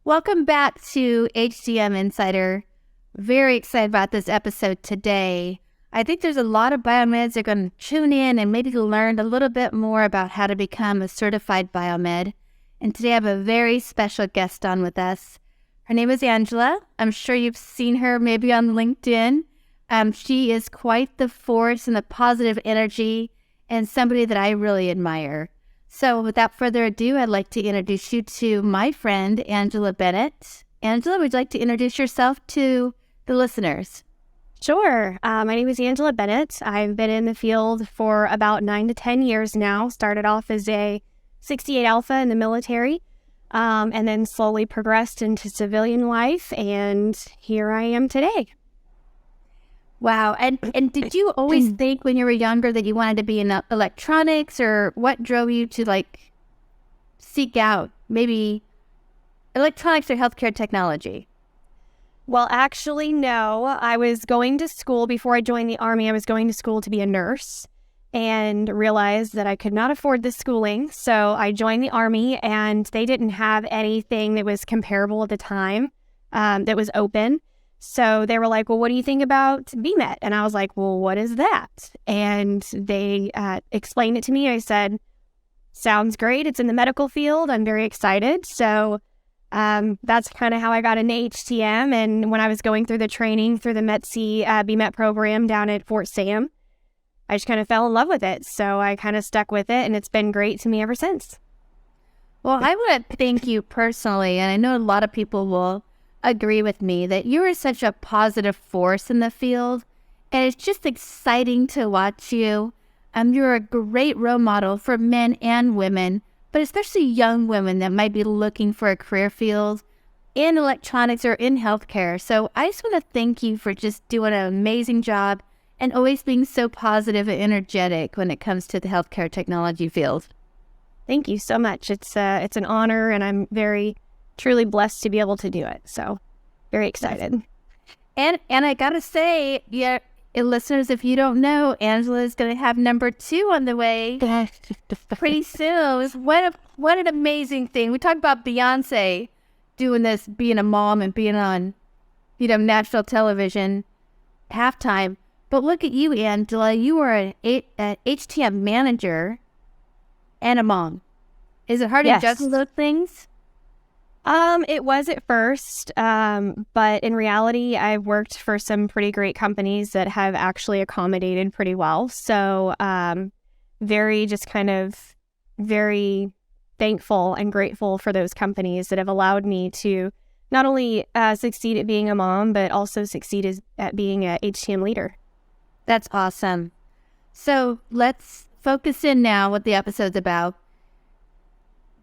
Welcome back to HTM Insider. Very excited about this episode today. I think there's a lot of biomeds that are going to tune in and maybe learn a little bit more about how to become a certified biomed. And today I have a very special guest on with us. Her name is Angela. I'm sure you've seen her maybe on LinkedIn. She is quite the force and the positive energy and somebody that I really admire. So without further ado, I'd like to introduce you to my friend, Angela Bennett. Angela, would you like to introduce yourself to the listeners? Sure. My name is Angela Bennett. I've been in the field for about 9 to 10 years now. Started off as a 68 Alpha in the military, and then slowly progressed into civilian life, and here I am today. Wow. And did you always think when you were younger that you wanted to be in electronics, or what drove you to seek out maybe electronics or healthcare technology? Well, actually, no. I was going to school before I joined the Army. I was going to school to be a nurse and realized that I could not afford the schooling. So I joined the Army, and they didn't have anything that was comparable at the time that was open. So they were like, well, what do you think about Biomed? And I was like, well, what is that? And they explained it to me. I said, sounds great. It's in the medical field. I'm very excited. So that's kind of how I got into HTM. And when I was going through the training through the METC Biomed program down at Fort Sam, I just kind of fell in love with it. So I kind of stuck with it, and it's been great to me ever since. Well, I want to thank you personally, and I know a lot of people will agree with me that you are such a positive force in the field, and it's just exciting to watch you. You're a great role model for men and women, but especially young women that might be looking for a career field in electronics or in healthcare. So I just want to thank you for just doing an amazing job and always being so positive and energetic when it comes to the healthcare technology field. Thank you so much. It's an honor, and I'm very truly blessed to be able to do it. So very excited. And I gotta say, yeah, listeners, if you don't know, Angela is gonna have number 2 on the way pretty soon. What an amazing thing. We talk about Beyonce doing this, being a mom and being on, national television halftime. But look at you, Angela. You are an HTM manager and a mom. Is it hard to juggle those things? It was at first, but in reality, I've worked for some pretty great companies that have actually accommodated pretty well. So, very thankful and grateful for those companies that have allowed me to not only succeed at being a mom, but also succeed at being a HTM leader. That's awesome. So let's focus in now what the episode's about.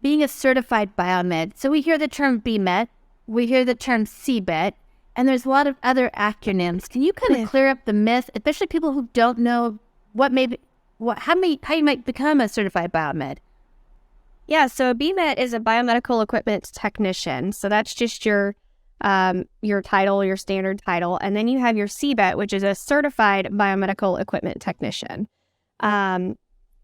Being a certified biomed. So we hear the term BMET, we hear the term CBET, and there's a lot of other acronyms. Can you kind of clear up the myth, especially people who don't know how you might become a certified biomed? Yeah, so a BMET is a biomedical equipment technician. So that's just your title, your standard title. And then you have your CBET, which is a certified biomedical equipment technician.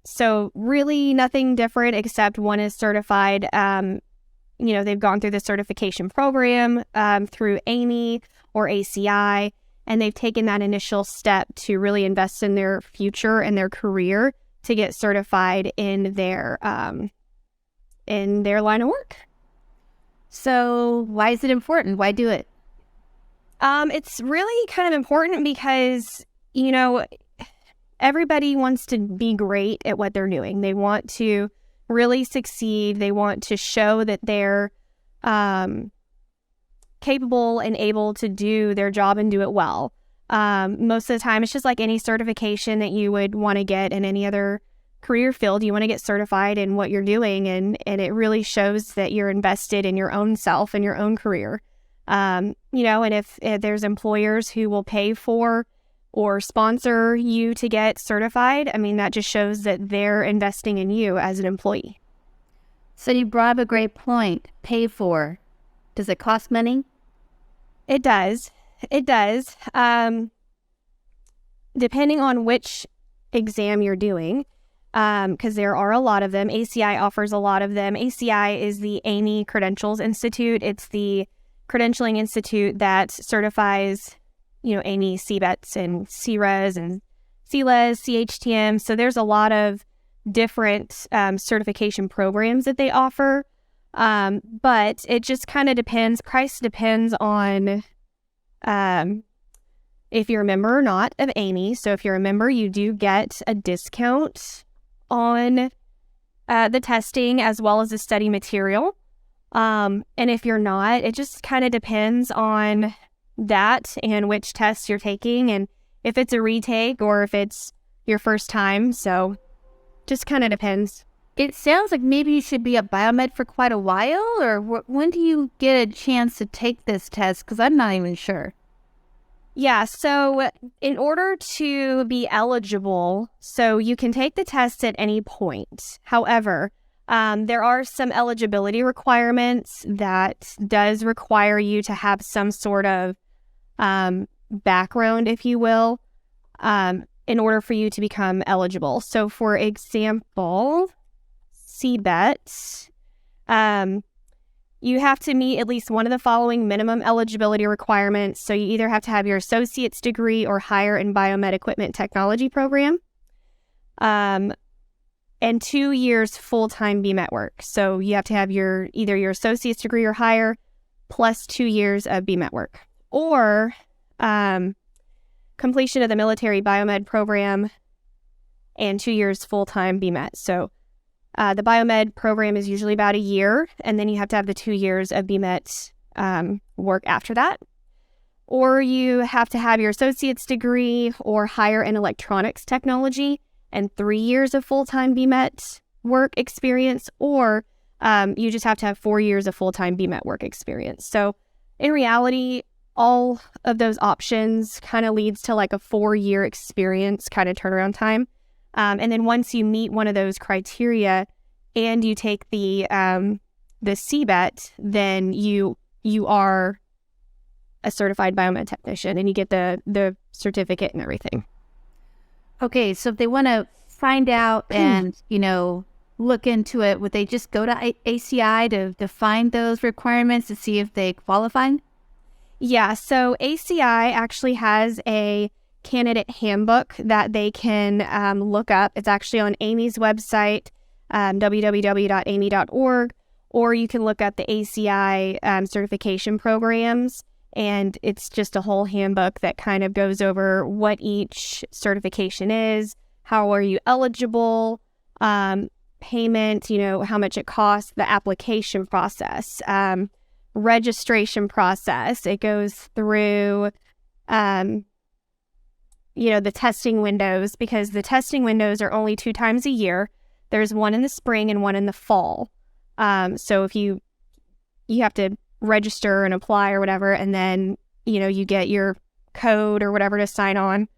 So really nothing different, except one is certified. They've gone through the certification program through AMI or ACI, and they've taken that initial step to really invest in their future and their career to get certified in their line of work. So why is it important? Why do it? It's really kind of important because, everybody wants to be great at what they're doing. They want to really succeed. They want to show that they're capable and able to do their job and do it well. Most of the time, it's just like any certification that you would want to get in any other career field. You want to get certified in what you're doing, and it really shows that you're invested in your own self and your own career. And if there's employers who will pay for or sponsor you to get certified, that just shows that they're investing in you as an employee. So you brought up a great point. Pay for. Does it cost money? It does. Depending on which exam you're doing, because there are a lot of them. ACI offers a lot of them. ACI is the Amy Credentials Institute. It's the credentialing institute that certifies, Amy CBETs and CRES and CLES, CHTM. So there's a lot of different certification programs that they offer. But it just kind of depends. Price depends on if you're a member or not of Amy. So if you're a member, you do get a discount on the testing as well as the study material. And if you're not, it just kind of depends on that and which tests you're taking and if it's a retake or if it's your first time. So just kind of depends. It sounds like maybe you should be a biomed for quite a while, or when do you get a chance to take this test? Because I'm not even sure. Yeah, so in order to be eligible, so you can take the test at any point. However, there are some eligibility requirements that does require you to have some sort of background, if you will, in order for you to become eligible. So for example, CBET, you have to meet at least one of the following minimum eligibility requirements. So you either have to have your associate's degree or higher in biomed equipment technology program, and 2 years full-time BMET work. So you have to have either your associate's degree or higher plus 2 years of BMET work, or completion of the military biomed program and 2 years full-time BMET. So the biomed program is usually about a year, and then you have to have the 2 years of BMET work after that. Or you have to have your associate's degree or higher in electronics technology and 3 years of full-time BMET work experience, or you just have to have 4 years of full-time BMET work experience. So in reality, all of those options kind of leads to like a 4-year experience kind of turnaround time. And then once you meet one of those criteria and you take the CBET, then you are a certified biomed technician and you get the certificate and everything. Okay, so if they want to find out and, look into it, would they just go to ACI to find those requirements to see if they qualify? Yeah, so ACI actually has a candidate handbook that they can look up. It's actually on Amy's website, www.amy.org, or you can look up the ACI certification programs, and it's just a whole handbook that kind of goes over what each certification is, how are you eligible, payment, how much it costs, the application process, registration process. It goes through the testing windows, because the testing windows are only 2 times a year. There's one in the spring and one in the fall. So if you have to register and apply or whatever, and then, you get your code or whatever to sign on.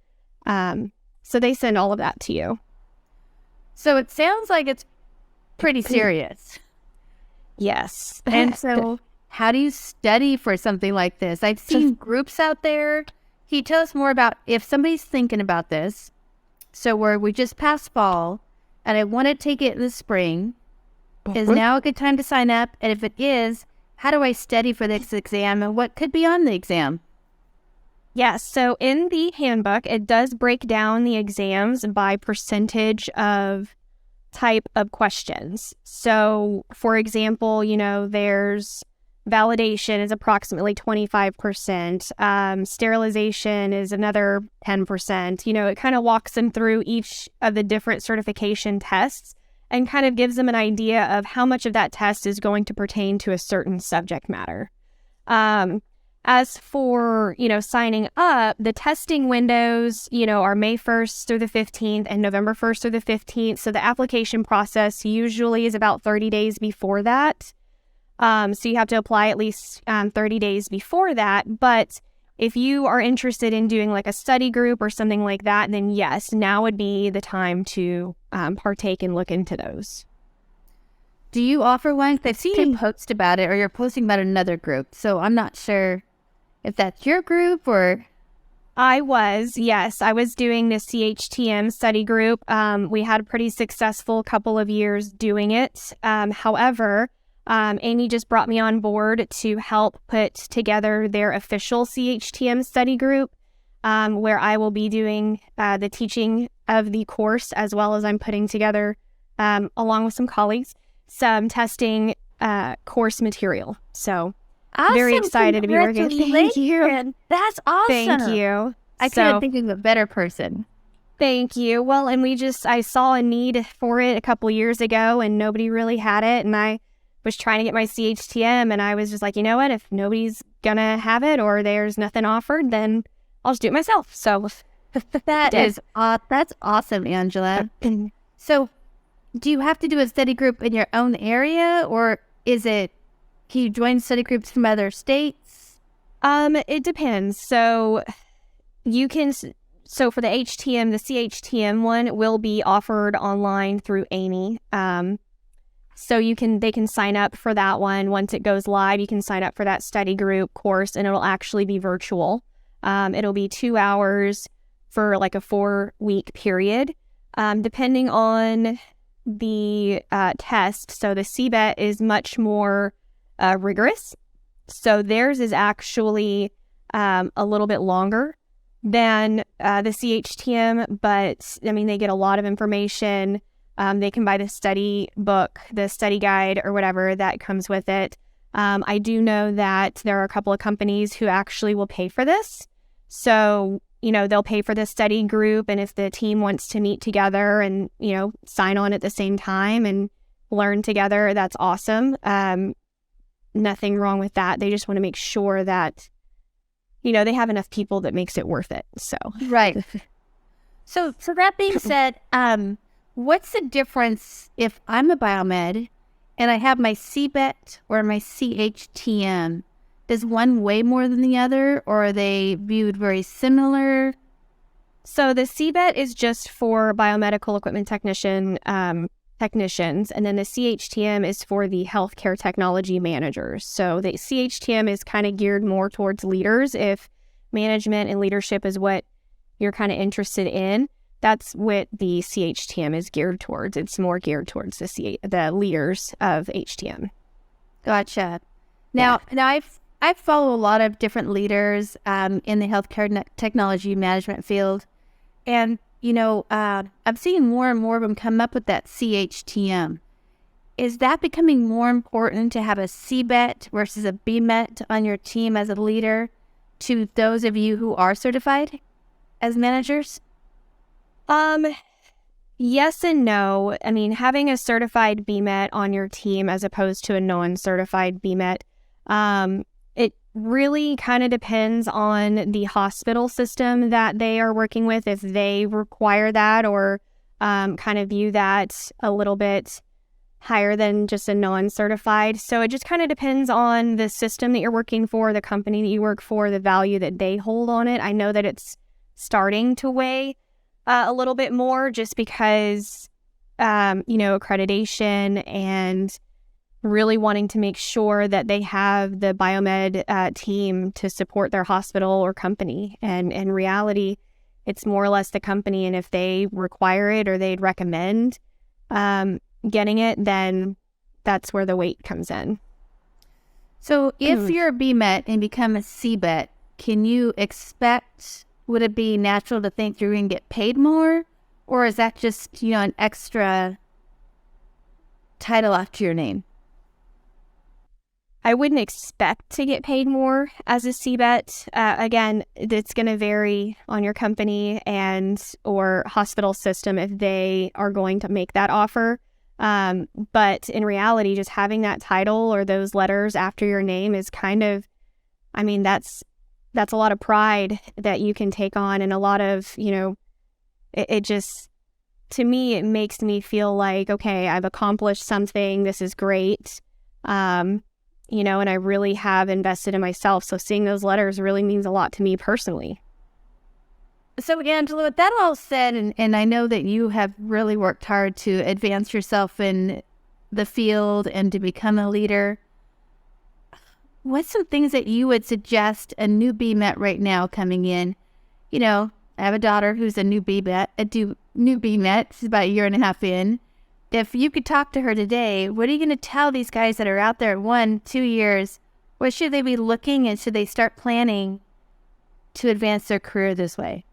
So they send all of that to you. So it sounds like it's pretty serious. Yes. And so how do you study for something like this? I've seen groups out there. Can you tell us more about if somebody's thinking about this? So we just passed fall and I want to take it in the spring. Is now a good time to sign up? And if it is, how do I study for this exam and what could be on the exam? Yes. So in the handbook, it does break down the exams by percentage of type of questions. So for example, there's validation is approximately 25%. Sterilization is another 10%. It kind of walks them through each of the different certification tests and kind of gives them an idea of how much of that test is going to pertain to a certain subject matter. As for, signing up, the testing windows, are May 1st through the 15th and November 1st through the 15th. So the application process usually is about 30 days before that. So you have to apply at least 30 days before that. But if you are interested in doing like a study group or something like that, then yes, now would be the time to partake and look into those. Do you offer one? I've seen you post about it, or you're posting about another group. So I'm not sure if that's your group or... I was, yes. I was doing the CHTM study group. We had a pretty successful couple of years doing it. However, Amy just brought me on board to help put together their official CHTM study group, where I will be doing the teaching of the course, as well as I'm putting together, along with some colleagues, some testing course material. So Awesome. very excited to be working. Thank you. That's awesome. Thank you. I couldn't think of a better person. Thank you. Well, and I saw a need for it a couple years ago and nobody really had it. And I was trying to get my CHTM and I was just like, you know what, if nobody's gonna have it or there's nothing offered, then I'll just do it myself. So that's awesome, Angela. So do you have to do a study group in your own area, or can you join study groups from other states? It depends. So for the HTM, the CHTM one will be offered online through Amy. So they can sign up for that one. Once it goes live, you can sign up for that study group course and it'll actually be virtual. It'll be 2 hours for like a 4-week period, depending on the test. So the CBET is much more rigorous. So theirs is actually a little bit longer than the CHTM, but I mean, they get a lot of information. They can buy the study book, the study guide, or whatever that comes with it. I do know that there are a couple of companies who actually will pay for this. So, they'll pay for the study group, and if the team wants to meet together and, sign on at the same time and learn together, that's awesome. Nothing wrong with that. They just want to make sure that, they have enough people that makes it worth it. So right. So that being said, what's the difference if I'm a biomed and I have my CBET or my CHTM? Does one weigh more than the other, or are they viewed very similar? So the CBET is just for biomedical equipment technicians, and then the CHTM is for the healthcare technology managers. So the CHTM is kind of geared more towards leaders. If management and leadership is what you're kind of interested in, that's what the CHTM is geared towards. It's more geared towards the leaders of HTM. Gotcha. Now I follow a lot of different leaders in the healthcare technology management field, and I'm seeing more and more of them come up with that CHTM. Is that becoming more important to have a CBET versus a BMET on your team as a leader to those of you who are certified as managers? Yes and no. I mean, having a certified BMET on your team as opposed to a non-certified BMET, it really kind of depends on the hospital system that they are working with, if they require that or kind of view that a little bit higher than just a non-certified. So it just kind of depends on the system that you're working for, the company that you work for, the value that they hold on it. I know that it's starting to weigh a little bit more just because, accreditation and really wanting to make sure that they have the Biomed team to support their hospital or company. And in reality, it's more or less the company. And if they require it or they'd recommend getting it, then that's where the weight comes in. So if you're a BMET and become a CBET, can you would it be natural to think you're going to get paid more? Or is that just, an extra title after your name? I wouldn't expect to get paid more as a CBET. Again, it's going to vary on your company or hospital system if they are going to make that offer. But in reality, just having that title or those letters after your name is kind of, that's a lot of pride that you can take on, and a lot of, it just, to me, it makes me feel like, okay, I've accomplished something. This is great. And I really have invested in myself. So seeing those letters really means a lot to me personally. So Angela, with that all said, and I know that you have really worked hard to advance yourself in the field and to become a leader, what's some things that you would suggest a new BMET right now coming in I have a daughter who's a new BMet. She's about a year and a half in. If you could talk to her today, what are you going to tell these guys that are out there 1, 2 years? What should they be looking and should they start planning to advance their career this way?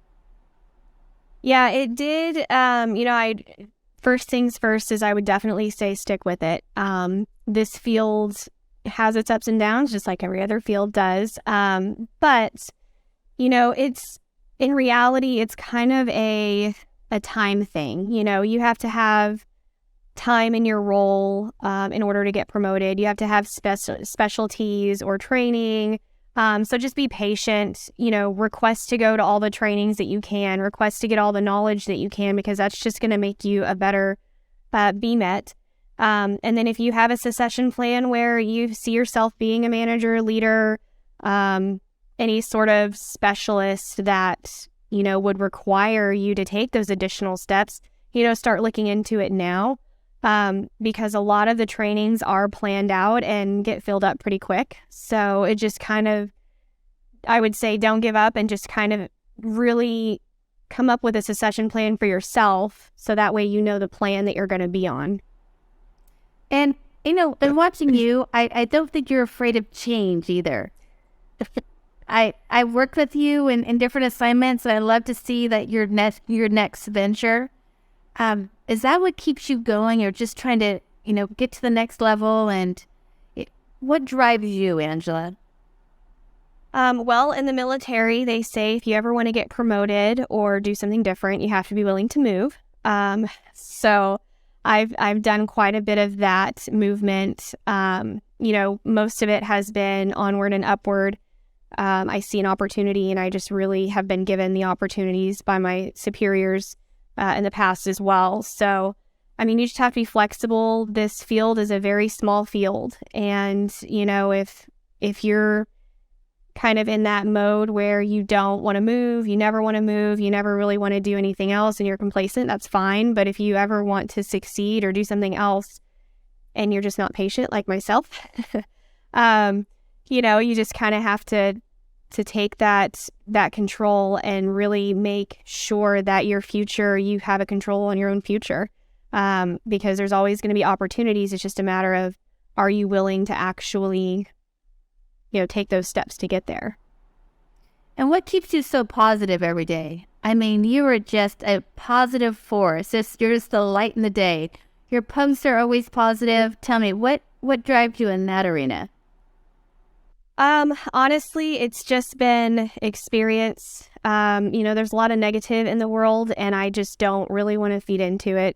Yeah, it did. First things first is I would definitely say stick with it. This field has its ups and downs, just like every other field does. But it's in reality, it's kind of a time thing. You have to have time in your role in order to get promoted. You have to have specialties or training. So just be patient, request to go to all the trainings that you can, request to get all the knowledge that you can, because that's just going to make you a better BMet. And then if you have a succession plan where you see yourself being a manager, leader, any sort of specialist that, would require you to take those additional steps, start looking into it now. Because a lot of the trainings are planned out and get filled up pretty quick. So it just kind of, I would say, don't give up and just kind of really come up with a succession plan for yourself. So that way, the plan that you're going to be on. And, in watching you, I don't think you're afraid of change either. I worked with you in different assignments, and I love to see that your next venture. Is that what keeps you going, or just trying to, get to the next level? And what drives you, Angela? Well, in the military, they say if you ever want to get promoted or do something different, you have to be willing to move. So I've done quite a bit of that movement. Most of it has been onward and upward. I see an opportunity, and I just really have been given the opportunities by my superiors in the past as well. So, you just have to be flexible. This field is a very small field. And, if you're kind of in that mode where you don't want to move, you never want to move, you never really want to do anything else, and you're complacent, that's fine. But if you ever want to succeed or do something else and you're just not patient like myself, you just kind of have to take that control and really make sure that your future, you have a control on your own future, because there's always going to be opportunities. It's just a matter of, are you willing to actually, take those steps to get there? And what keeps you so positive every day? You are just a positive force. You're just the light in the day. Your posts are always positive. Tell me, what drives you in that arena? Honestly, it's just been experience. There's a lot of negative in the world, and I just don't really want to feed into it.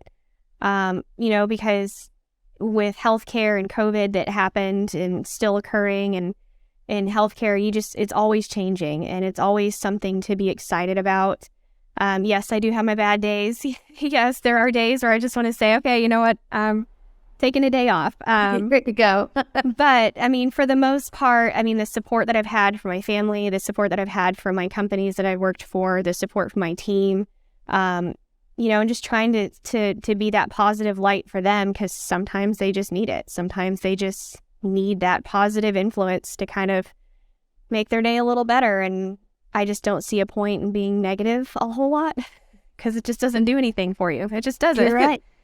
Because with healthcare and COVID that happened and still occurring, and in healthcare, it's always changing, and it's always something to be excited about. Yes, I do have my bad days. Yes, there are days where I just want to say, okay, you know what? Taking a day off. Great to go. But for the most part, the support that I've had from my family, the support that I've had from my companies that I've worked for, the support from my team, and just trying to be that positive light for them, because sometimes they just need it. Sometimes they just need that positive influence to kind of make their day a little better. And I just don't see a point in being negative a whole lot, because it just doesn't do anything for you. It just doesn't.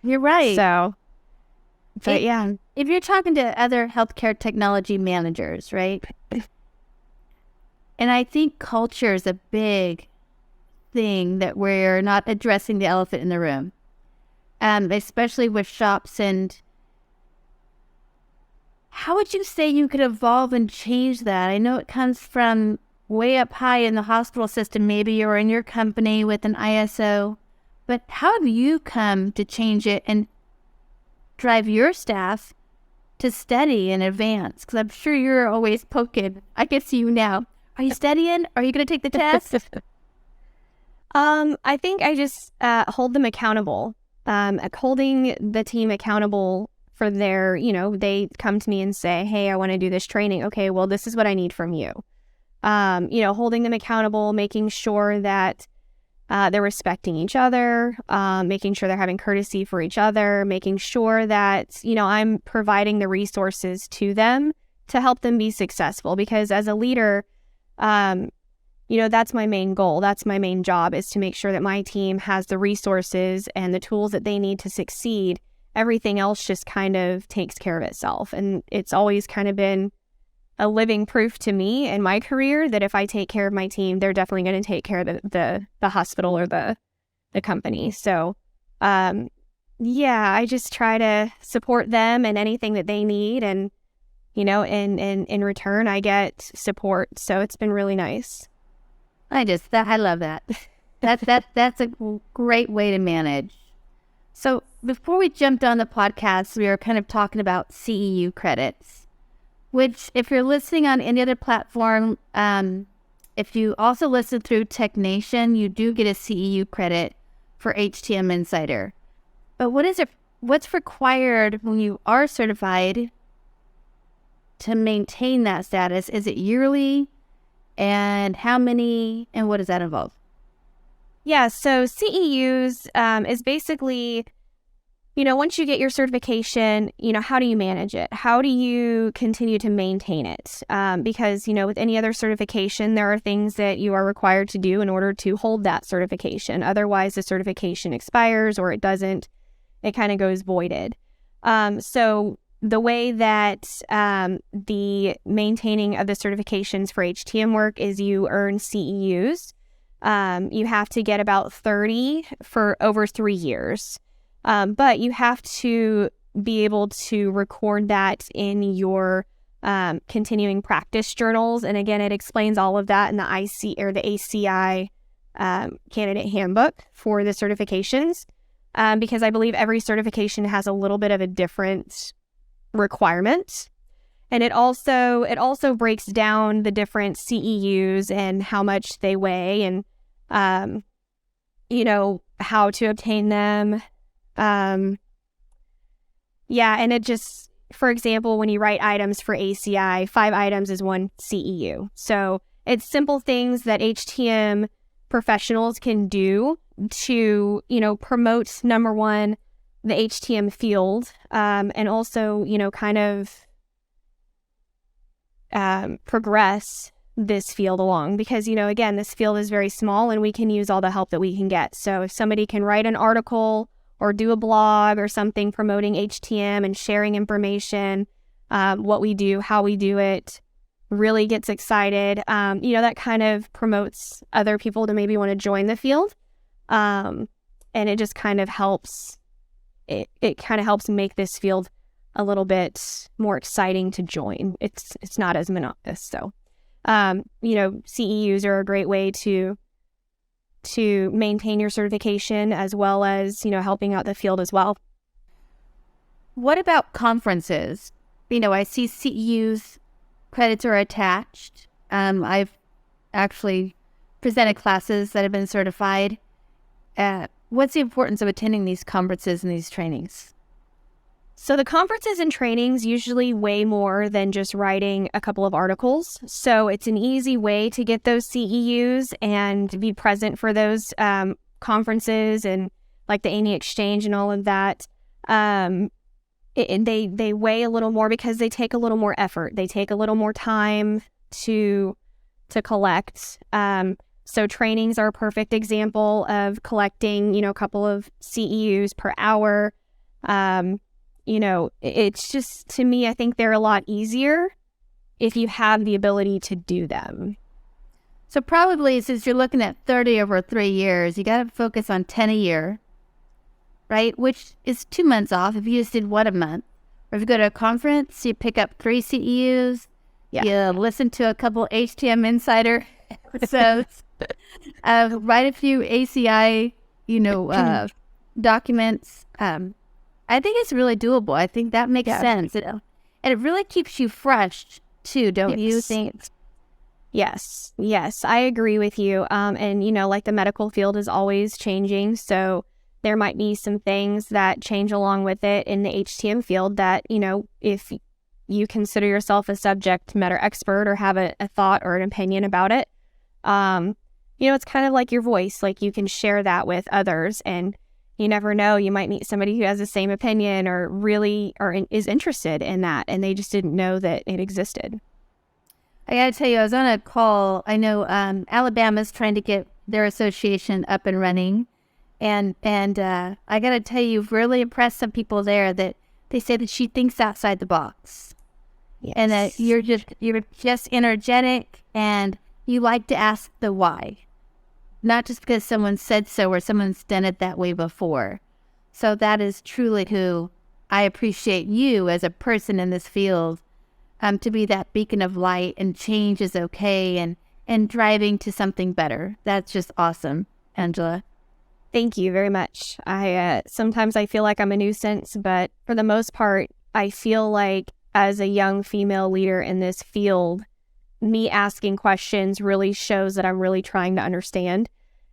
You're right. So, but if you're talking to other healthcare technology managers, right? And I think culture is a big thing that we're not addressing the elephant in the room, especially with shops. And how would you say you could evolve and change that? I know it comes from way up high in the hospital system, maybe, or in your company with an ISO, but how have you come to change it and drive your staff to study and advance? Because I'm sure you're always poking. I can see you now. Are you studying? Are you going to take the test? I think I just hold them accountable. Holding the team accountable for their, they come to me and say, hey, I want to do this training. Okay, well, this is what I need from you. Holding them accountable, making sure that they're respecting each other, making sure they're having courtesy for each other, making sure that, I'm providing the resources to them to help them be successful. Because as a leader, that's my main goal. That's my main job, is to make sure that my team has the resources and the tools that they need to succeed. Everything else just kind of takes care of itself. And it's always kind of been a living proof to me in my career that if I take care of my team, they're definitely going to take care of the hospital or the company. So, I just try to support them and anything that they need. And, in return, I get support. So it's been really nice. I love that. That's a great way to manage. So before we jumped on the podcast, we were kind of talking about CEU credits, which if you're listening on any other platform, if you also listen through TechNation, you do get a CEU credit for HTM Insider. But what's required when you are certified to maintain that status? Is it yearly? And how many, and what does that involve? Yeah, so CEUs is basically, once you get your certification, how do you manage it? How do you continue to maintain it? Because, with any other certification, there are things that you are required to do in order to hold that certification. Otherwise, the certification expires or it doesn't, it kind of goes voided. So the way that the maintaining of the certifications for HTM work is you earn CEUs. You have to get about 30 for over 3 years. But you have to be able to record that in your continuing practice journals. And again, it explains all of that in the ACI candidate handbook for the certifications. Because I believe every certification has a little bit of a different requirement. And it also breaks down the different CEUs and how much they weigh and, how to obtain them. And it just, for example, when you write items for ACI, 5 items is 1 CEU. So it's simple things that HTM professionals can do to, promote, number one, the HTM field, and also, kind of progress this field along because, again, this field is very small and we can use all the help that we can get. So if somebody can write an article or do a blog or something promoting HTM and sharing information, what we do, how we do it, really gets excited. That kind of promotes other people to maybe want to join the field. And it just kind of helps, it kind of helps make this field a little bit more exciting to join. It's not as monotonous. So, CEUs are a great way to maintain your certification as well as, helping out the field as well. What about conferences? I see CEUs credits are attached. I've actually presented classes that have been certified. What's the importance of attending these conferences and these trainings? So the conferences and trainings usually weigh more than just writing a couple of articles. So it's an easy way to get those CEUs and be present for those conferences and like the ANI Exchange and all of that. They weigh a little more because they take a little more effort. They take a little more time to collect. So trainings are a perfect example of collecting, a couple of CEUs per hour. It's just, to me, I think they're a lot easier if you have the ability to do them. So probably since you're looking at 30 over 3 years, you got to focus on 10 a year, right? Which is 2 months off if you just did 1 a month. Or if you go to a conference, you pick up 3 CEUs, you listen to a couple HTM Insider episodes, write a few ACI, documents. I think it's really doable. I think that makes sense. And it really keeps you fresh too, don't you think? Yes, I agree with you. And like the medical field is always changing. So there might be some things that change along with it in the HTM field that, if you consider yourself a subject matter expert or have a thought or an opinion about it, it's kind of like your voice. Like you can share that with others and you never know, you might meet somebody who has the same opinion or is interested in that and they just didn't know that it existed. I got to tell you, I was on a call. I know Alabama's trying to get their association up and running. And I got to tell you, you've really impressed some people there that they say that she thinks outside the box. Yes. And that you're just energetic and you like to ask the why. Not just because someone said so or someone's done it that way before. So that is truly who I appreciate you as a person in this field, to be that beacon of light, and change is okay, and driving to something better. That's just awesome, Angela. Thank you very much. I sometimes I feel like I'm a nuisance, but for the most part, I feel like as a young female leader in this field, me asking questions really shows that I'm really trying to understand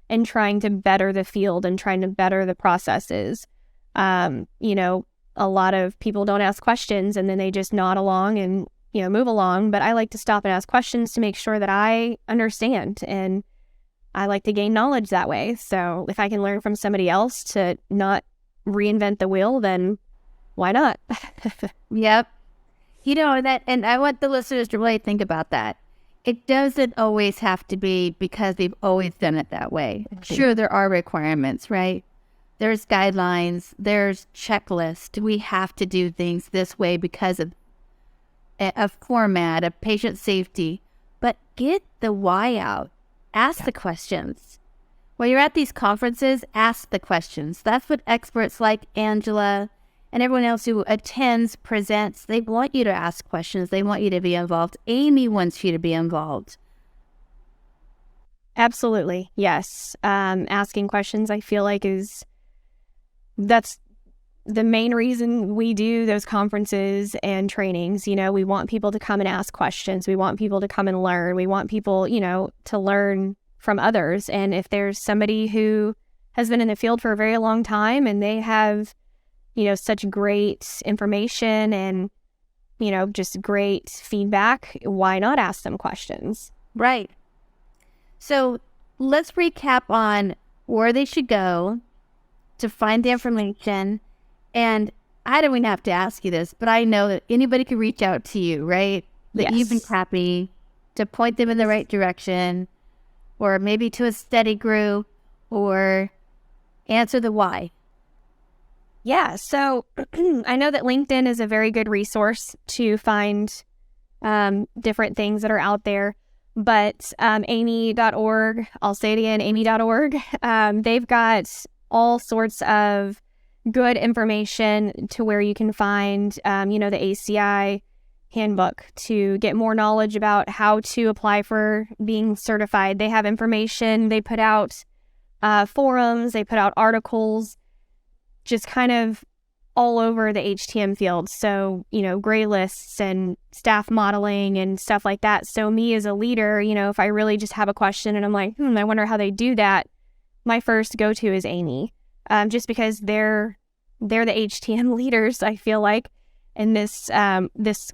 and trying to better the field and trying to better the processes. You know, a lot of people don't ask questions and then they just nod along and, you know, move along. But I like to stop and ask questions to make sure that I understand, and I like to gain knowledge that way. So if I can learn from somebody else to not reinvent the wheel, then why not? Yep. You know, and I want the listeners to really think about that. It doesn't always have to be because we've always done it that way. Sure, there are requirements, right? There's guidelines, there's checklists. We have to do things this way because of a format, of patient safety. But get the why out. Ask the questions. When you're at these conferences, ask the questions. That's what experts like Angela and everyone else who attends, presents, they want you to ask questions. They want you to be involved. Amy wants you to be involved. Absolutely. Yes. Asking questions, I feel like that's the main reason we do those conferences and trainings. You know, we want people to come and ask questions. We want people to come and learn. We want people, you know, to learn from others. And if there's somebody who has been in the field for a very long time and they have, you know, such great information and, you know, just great feedback, why not ask them questions? Right. So let's recap on where they should go to find the information. And I don't even have to ask you this, but I know that anybody could reach out to you, right? That Yes. you've been happy to point them in the right direction, or maybe to a study group, or answer the why. Yeah, so I know that LinkedIn is a very good resource to find different things that are out there, but amy.org, I'll say it again, amy.org, they've got all sorts of good information to where you can find, you know, the ACI handbook to get more knowledge about how to apply for being certified. They have information, they put out forums, they put out articles, just kind of all over the HTM field. So, you know, gray lists and staff modeling and stuff like that. So me as a leader, you know, if I really just have a question and I'm like, I wonder how they do that, my first go-to is Amy, just because they're the HTM leaders, I feel like, in this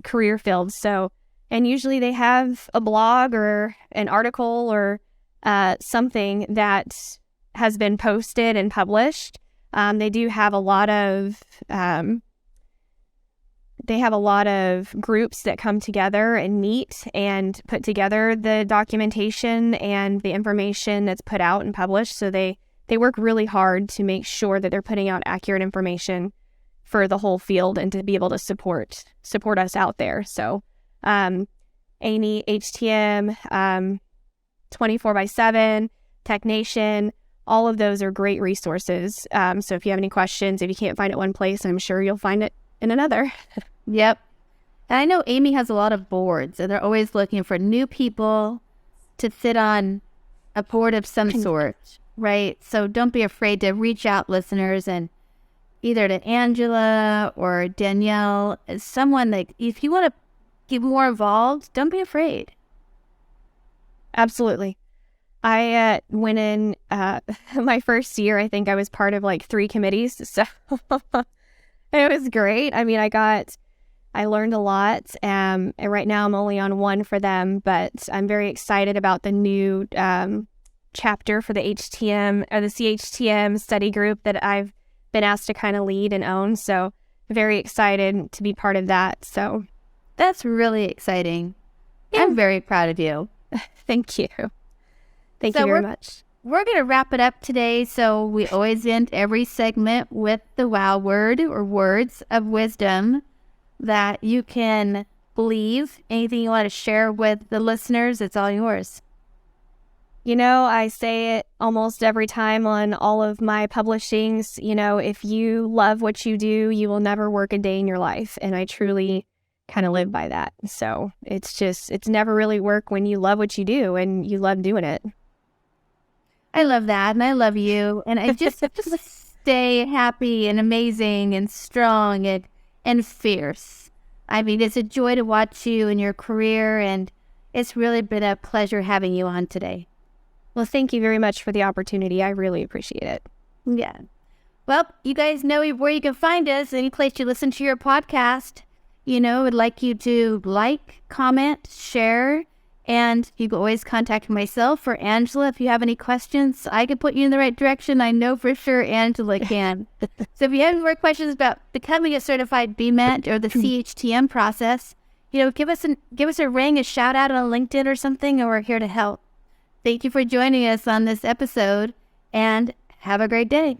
career field. So, and usually they have a blog or an article or something that has been posted and published. They do have a lot of groups that come together and meet and put together the documentation and the information that's put out and published. So they work really hard to make sure that they're putting out accurate information for the whole field and to be able to support us out there. So Amy, HTM, 24/7, TechNation, all of those are great resources. So if you have any questions, if you can't find it one place, I'm sure you'll find it in another. Yep. And I know Amy has a lot of boards, and they're always looking for new people to sit on a board of some sort, right? So don't be afraid to reach out, listeners, and either to Angela or Danielle, someone that if you want to get more involved, don't be afraid. Absolutely. I went in my first year, I think I was part of like 3 committees. So it was great. I mean, I learned a lot. And right now I'm only on 1 for them, but I'm very excited about the new chapter for the HTM or the CHTM study group that I've been asked to kind of lead and own. So very excited to be part of that. So that's really exciting. I'm very proud of you. Thank you. Thank you very much. We're going to wrap it up today. So we always end every segment with the wow word or words of wisdom that you can believe. Anything you want to share with the listeners, it's all yours. You know, I say it almost every time on all of my publishings. You know, if you love what you do, you will never work a day in your life. And I truly kind of live by that. So it's never really work when you love what you do and you love doing it. I love that. And I love you. And I just stay happy and amazing and strong and fierce. I mean, it's a joy to watch you and your career. And it's really been a pleasure having you on today. Well, thank you very much for the opportunity. I really appreciate it. Yeah. Well, you guys know where you can find us. Any place you listen to your podcast. You know, I'd like you to like, comment, share, and you can always contact myself or Angela if you have any questions. I can put you in the right direction. I know for sure Angela can. So if you have any more questions about becoming a certified BMET or the CHTM process, you know, give us a ring, a shout out on LinkedIn or something, and we're here to help. Thank you for joining us on this episode, and have a great day.